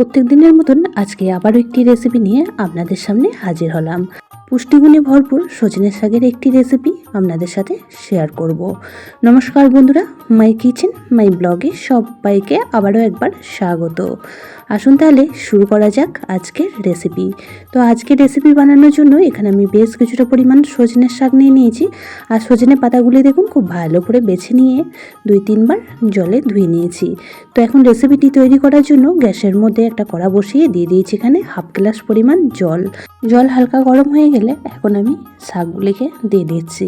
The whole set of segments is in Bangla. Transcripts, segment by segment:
প্রত্যেক দিনের মতন আজকে আবারও একটি রেসিপি নিয়ে আপনাদের সামনে হাজির হলাম। পুষ্টিগুণে ভরপুর সজনে শাকের একটি রেসিপি আপনাদের সাথে শেয়ার করব। নমস্কার বন্ধুরা, মাই কিচেন মাই ব্লগে সবাইকে আবারও একবার স্বাগত। আসুন তাহলে শুরু করা যাক আজকের রেসিপি। তো আজকের রেসিপি বানানোর জন্য এখানে আমি বেশ কিছুটা পরিমাণ সজনের শাক নিয়ে নিয়েছি। আর সজনে পাতাগুলি দেখুন খুব ভালো করে বেছে নিয়ে 2-3 বার জলে ধুয়ে নিয়েছি। তো এখন রেসিপিটি তৈরি করার জন্য গ্যাসের মধ্যে একটা কড়া বসিয়ে দিয়ে দিয়েছি এখানে হাফ গ্লাস পরিমাণ জল। জল হালকা গরম হয়ে গেলে এখন আমি শাকগুলিকে দিয়ে দিচ্ছি।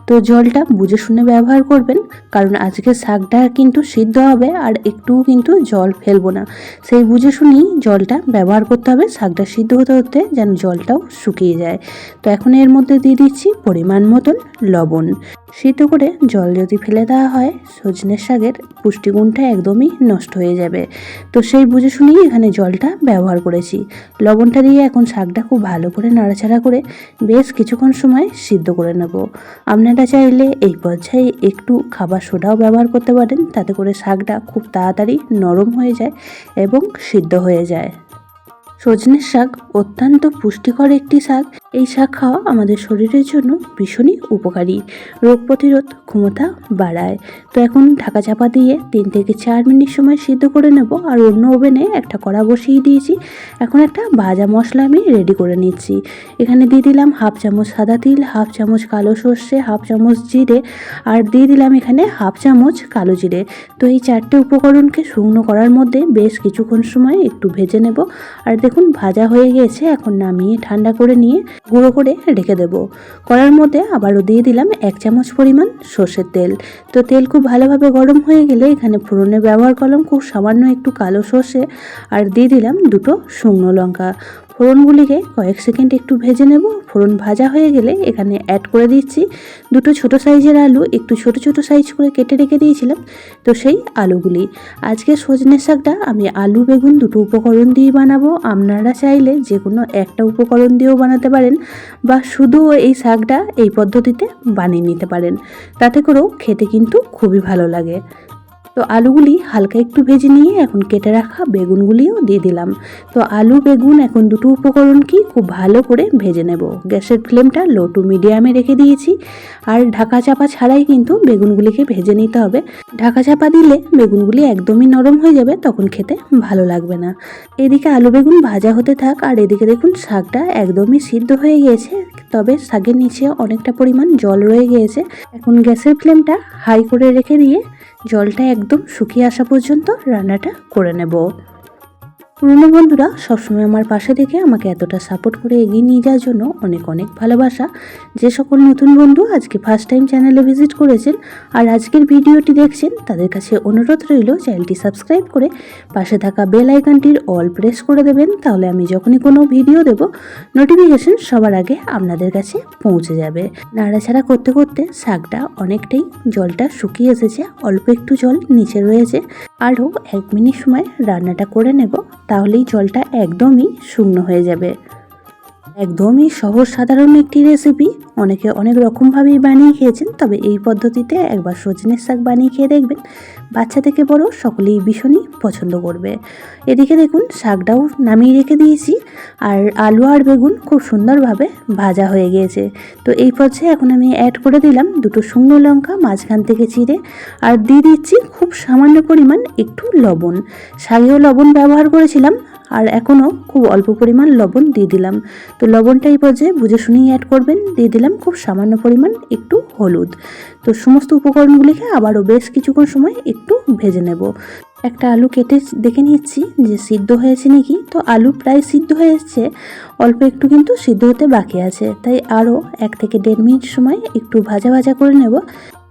তো জলটা বুঝে শুনে ব্যবহার করবেন, কারণ আজকে শাকটা কিন্তু সিদ্ধ হবে আর একটুও কিন্তু জল ফেলবো না। সেই বুঝে শুনেই জলটা ব্যবহার করতে হবে, শাকটা সিদ্ধ হতে হতে যেন জলটাও শুকিয়ে যায়। তো এখন এর মধ্যে দিয়ে দিচ্ছি পরিমাণ মতন লবণ। সিদ্ধ করে জল যদি ফেলে দেওয়া হয় সজনের শাকের পুষ্টিগুণটা একদমই নষ্ট হয়ে যাবে। তো সেই বুঝে শুনেই এখানে জলটা ব্যবহার করেছি। লবণটা দিয়ে এখন শাকটা খুব ভালো করে নাড়াচাড়া করে বেশ কিছুক্ষণ সময় সিদ্ধ করে নেব। আপনারা চাইলে এই পর্যায়ে একটু খাবার সোডাও ব্যবহার করতে পারেন, তাতে করে শাকটা খুব তাড়াতাড়ি নরম হয়ে যায় এবং সিদ্ধ হয়ে যায়। সজনের শাক অত্যন্ত পুষ্টিকর একটি শাক। এই শাক খাওয়া আমাদের শরীরের জন্য ভীষণই উপকারী, রোগ প্রতিরোধ ক্ষমতা বাড়ায়। তো এখন ঢাকা চাপা দিয়ে 3 থেকে 4 মিনিট সময় সিদ্ধ করে নেব। আর অন্য ওভেনে একটা কড়া বসিয়ে দিয়েছি। এখন একটা ভাজা মশলা আমি রেডি করে নিচ্ছি। এখানে দিয়ে দিলাম হাফ চামচ সাদা তিল, হাফ চামচ কালো সর্ষে, হাফ চামচ জিরে, আর দিয়ে দিলাম এখানে হাফ চামচ কালো জিরে। তো এই 4টে উপকরণকে শুকনো করার মধ্যে বেশ কিছুক্ষণ সময় একটু ভেজে নেব। আর দেখুন ভাজা হয়ে গেছে, এখন নামিয়ে ঠান্ডা করে নিয়ে গুঁড়ো করে রেখে দেব। কড়ার মধ্যে আবারও দিয়ে দিলাম 1 চামচ পরিমাণ সর্ষের তেল। তো তেল খুব ভালোভাবে গরম হয়ে গেলে এখানে ফোড়নে ব্যবহার করলাম খুব সামান্য একটু কালো সর্ষে, আর দিয়ে দিলাম 2টো শুকনো লঙ্কা। ফোড়নগুলিকে কয়েক সেকেন্ড একটু ভেজে নেব। ফোড়ন ভাজা হয়ে গেলে এখানে অ্যাড করে দিচ্ছি 2টো ছোটো সাইজের আলু, একটু ছোট ছোট সাইজ করে কেটে রেখে দিয়েছিলাম। তো সেই আলুগুলি, আজকে সজনের শাকটা আমি আলু বেগুন 2টো উপকরণ দিয়ে বানাবো। আপনারা চাইলে যে কোনো একটা উপকরণ দিয়েও বানাতে পারেন, বা শুধু এই শাকটা এই পদ্ধতিতে বানিয়ে নিতে পারেন, তাতে করেও খেতে কিন্তু খুবই ভালো লাগে। তো আলুগুলি হালকা একটু ভেজে নিয়ে এখন কেটে রাখা বেগুনগুলিও দিয়ে দিলাম। তো আলু বেগুন এখন 2টো উপকরণকেই খুব ভালো করে ভেজে নেব। গ্যাসের ফ্লেমটা লো টু মিডিয়ামে রেখে দিয়েছি। আর ঢাকা চাপা ছাড়াই কিন্তু বেগুনগুলিকে ভেজে নিতে হবে। ঢাকা চাপা দিলে বেগুনগুলি একদমই নরম হয়ে যাবে, তখন খেতে ভালো লাগবে না। এদিকে আলু বেগুন ভাজা হতে থাক, আর এদিকে দেখুন শাকটা একদমই সিদ্ধ হয়ে গিয়েছে, তবে শাকের নিচে অনেকটা পরিমাণ জল রয়ে গিয়েছে। এখন গ্যাসের ফ্লেমটা হাই করে রেখে দিয়ে জলটা একদম শুকিয়ে আসা পর্যন্ত রান্নাটা করে নেব। পুরনো বন্ধুরা সবসময় আমার পাশে থেকে আমাকে এতটা সাপোর্ট করে এগিয়ে নিয়ে যাওয়ার জন্য অনেক অনেক ভালোবাসা। যে সকল নতুন বন্ধু আজকে ফার্স্ট টাইম চ্যানেলে ভিজিট করেছেন আর আজকের ভিডিওটি দেখছেন, তাদের কাছে অনুরোধ রইল চ্যানেলটি সাবস্ক্রাইব করে পাশে থাকা বেল আইকনটির অল প্রেস করে দেবেন। তাহলে আমি যখনই কোনো ভিডিও দেব নোটিফিকেশন সবার আগে আপনাদের কাছে পৌঁছে যাবে। নাড়াচাড়া করতে করতে শাকটা অনেকটাই জলটা শুকিয়ে এসেছে, অল্প একটু জল নিচে রয়েছে। আরও 1 মিনিট সময় রান্নাটা করে নেব, তাহলেই জলটা একদমই শুকনো হয়ে যাবে। একদমই সহজ সাধারণ একটি রেসিপি, অনেকে অনেক রকমভাবেই বানিয়ে খেয়েছেন, তবে এই পদ্ধতিতে একবার সজনের শাক বানিয়ে খেয়ে দেখবেন, বাচ্চা থেকে বড় সকলেই ভীষণই পছন্দ করবে। এদিকে দেখুন শাকটাও নামিয়ে রেখে দিয়েছি, আর আলু আর বেগুন খুব সুন্দরভাবে ভাজা হয়ে গিয়েছে। তো এই পর্যায়ে এখন আমি অ্যাড করে দিলাম 2টো শুকনো লঙ্কা মাঝখান থেকে চিড়ে, আর দিয়ে দিচ্ছি খুব সামান্য পরিমাণ একটু লবণ। শাকেও লবণ ব্যবহার করেছিলাম, আর এখনও খুব অল্প পরিমাণ লবণ দিয়ে দিলাম। তো লবণটা এই পর্যায়ে বুঝে শুনেই অ্যাড করবেন। দিয়ে দিলাম খুব সামান্য পরিমাণ একটু হলুদ। তো সমস্ত উপকরণগুলিকে আবারও বেশ কিছুক্ষণ সময় একটু ভেজে নেব। একটা আলু কেটে দেখে নিচ্ছি যে সিদ্ধ হয়েছে নাকি। তো আলু প্রায় সিদ্ধ হয়ে এসছে, অল্প একটু কিন্তু সিদ্ধ হতে বাকি আছে, তাই আরও 1 থেকে 1.5 মিনিট সময় একটু ভাজা ভাজা করে নেব,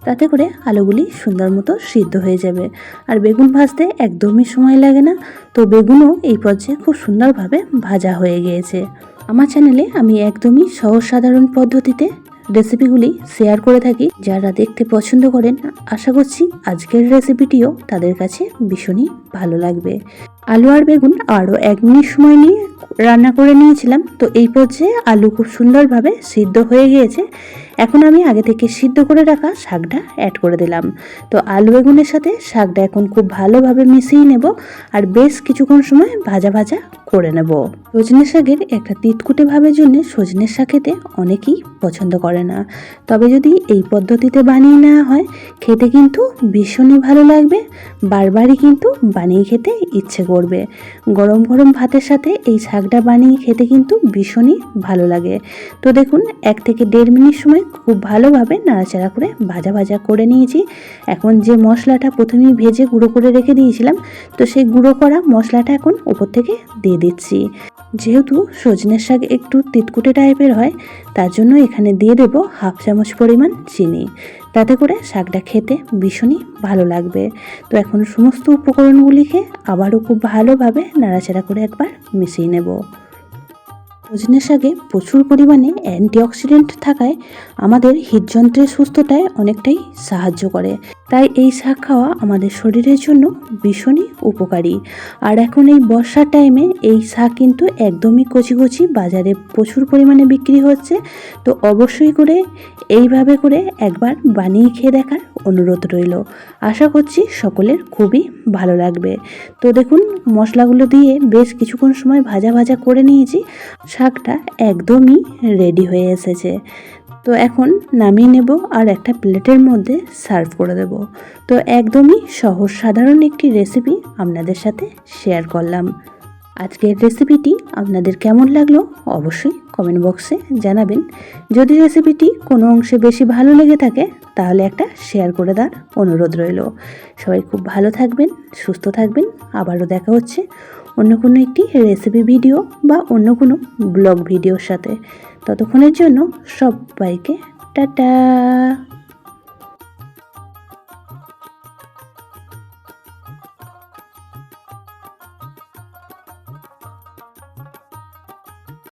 তাতে করে আলুগুলি সুন্দর মতো সিদ্ধ হয়ে যাবে। আর বেগুন ভাজতে একদমই সময় লাগে না। তো বেগুনও এই পর্যায়ে খুব সুন্দরভাবে ভাজা হয়ে গিয়েছে। আমার চ্যানেলে আমি একদমই সহজ সাধারণ পদ্ধতিতে রেসিপিগুলি শেয়ার করে থাকি। যারা দেখতে পছন্দ করেন, আশা করছি আজকের রেসিপিটিও তাদের কাছে ভীষণই ভালো লাগবে। আলু আর বেগুন আরও 1 মিনিট সময় নিয়ে রান্না করে নিয়েছিলাম। তো এই পর্যায়ে আলু খুব সুন্দরভাবে সিদ্ধ হয়ে গিয়েছে। এখন আমি আগে থেকে সিদ্ধ করে রাখা শাকটা অ্যাড করে দিলাম। তো আলু বেগুনের সাথে শাকটা এখন খুব ভালোভাবে মিশিয়ে নেব আর বেশ কিছুক্ষণ সময় ভাজা ভাজা করে নেব। সজনে শাকের একটা তিতকুটে ভাবের জন্য সজনের শাক খেতে অনেকেই পছন্দ করে না, তবে যদি এই পদ্ধতিতে বানিয়ে নেওয়া হয় খেতে কিন্তু ভীষণই ভালো লাগবে, বারবারই কিন্তু বানিয়ে খেতে ইচ্ছে করবে। গরম গরম ভাতের সাথে এই শাকটা বানিয়ে খেতে কিন্তু ভীষণই ভালো লাগে। তো দেখুন 1 থেকে 1.5 মিনিট সময় খুব ভালোভাবে নাড়াচাড়া করে ভাজা ভাজা করে নিয়েছি। এখন যে মশলাটা প্রথমেই ভেজে গুঁড়ো করে রেখে দিয়েছিলাম, তো সেই গুঁড়ো করা মশলাটা এখন উপর থেকে দিয়ে দিচ্ছি। যেহেতু সজনের শাক একটু তিতকুটে টাইপের হয়, তার জন্য এখানে দিয়ে দেব 1/2 চামচ পরিমাণ চিনি, তাতে করে শাকটা খেতে ভীষণই ভালো লাগবে। তো এখন সমস্ত উপকরণগুলিকে আবারও খুব ভালোভাবে নাড়াচাড়া করে একবার মিশিয়ে নেব। সজনে শাকে প্রচুর পরিমাণে অ্যান্টিঅক্সিডেন্ট থাকায় আমাদের হৃদযন্ত্রের সুস্থতায় অনেকটাই সাহায্য করে, তাই এই শাক খাওয়া আমাদের শরীরের জন্য ভীষণই উপকারী। আর এখন এই বর্ষার টাইমে এই শাক কিন্তু একদমই কচি কচি বাজারে প্রচুর পরিমাণে বিক্রি হচ্ছে। তো অবশ্যই করে এইভাবে করে একবার বানিয়ে খেয়ে দেখার অনুরোধ রইল। আশা করছি সকলের খুবই ভালো লাগবে। তো দেখুন মশলাগুলো দিয়ে বেশ কিছুক্ষণ সময় ভাজা ভাজা করে নিয়েছি, শাকটা একদমই রেডি হয়ে এসেছে। তো এখন নামিয়ে নেব আর একটা প্লেটের মধ্যে সার্ভ করে দেব। তো একদমই সহজ সাধারণ একটি রেসিপি আপনাদের সাথে শেয়ার করলাম। আজকের রেসিপিটি আপনাদের কেমন লাগলো অবশ্যই কমেন্ট বক্সে জানাবেন। যদি রেসিপিটি কোনো অংশে বেশি ভালো লেগে থাকে তাহলে একটা শেয়ার করে দেওয়ার অনুরোধ রইল। সবাই খুব ভালো থাকবেন, সুস্থ থাকবেন। আবারও দেখা হচ্ছে অন্য কোনো একটি রেসিপি ভিডিও বা অন্য কোনো ব্লগ ভিডিওর সাথে। ততক্ষণের জন্য সবাইকে টাটা।